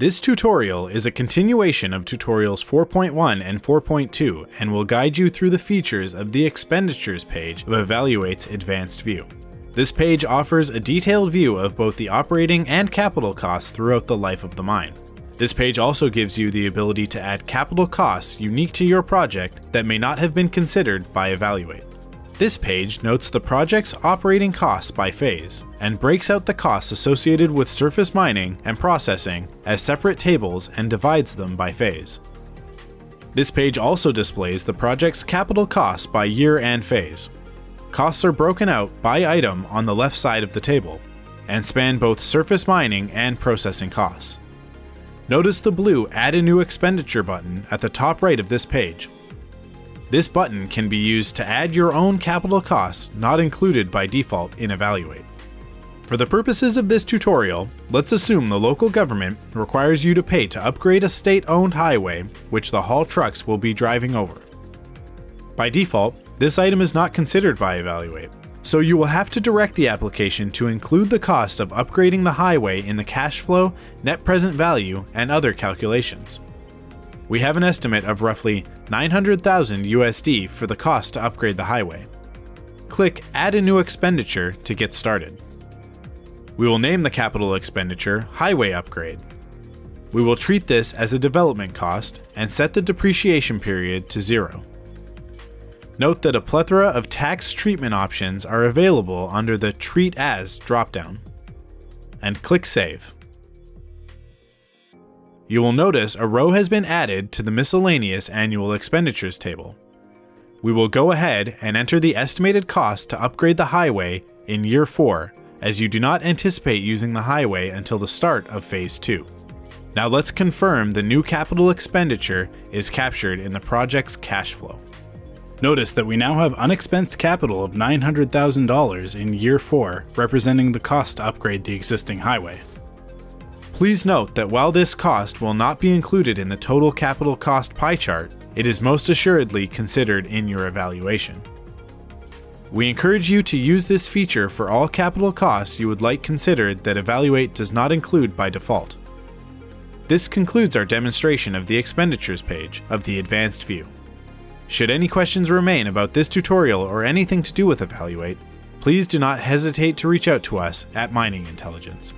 This tutorial is a continuation of tutorials 4.1 and 4.2 and will guide you through the features of the Expenditures page of Evaluate's Advanced View. This page offers a detailed view of both the operating and capital costs throughout the life of the mine. This page also gives you the ability to add capital costs unique to your project that may not have been considered by Evaluate. This page notes the project's operating costs by phase, and breaks out the costs associated with surface mining and processing as separate tables and divides them by phase. This page also displays the project's capital costs by year and phase. Costs are broken out by item on the left side of the table, and span both surface mining and processing costs. Notice the blue Add a New Expenditure button at the top right of this page. This button can be used to add your own capital costs not included by default in Evaluate. For the purposes of this tutorial, let's assume the local government requires you to pay to upgrade a state-owned highway which the haul trucks will be driving over. By default, this item is not considered by Evaluate, so you will have to direct the application to include the cost of upgrading the highway in the cash flow, net present value, and other calculations. We have an estimate of roughly $900,000 USD for the cost to upgrade the highway. Click Add a New Expenditure to get started. We will name the capital expenditure Highway Upgrade. We will treat this as a development cost and set the depreciation period to 0. Note that a plethora of tax treatment options are available under the Treat As dropdown. And click Save. You will notice a row has been added to the miscellaneous annual expenditures table. We will go ahead and enter the estimated cost to upgrade the highway in year 4, as you do not anticipate using the highway until the start of phase 2. Now let's confirm the new capital expenditure is captured in the project's cash flow. Notice that we now have unexpensed capital of $900,000 in year 4, representing the cost to upgrade the existing highway. Please note that while this cost will not be included in the total capital cost pie chart, it is most assuredly considered in your evaluation. We encourage you to use this feature for all capital costs you would like considered that Evaluate does not include by default. This concludes our demonstration of the Expenditures page of the Advanced View. Should any questions remain about this tutorial or anything to do with Evaluate, please do not hesitate to reach out to us at Mining Intelligence.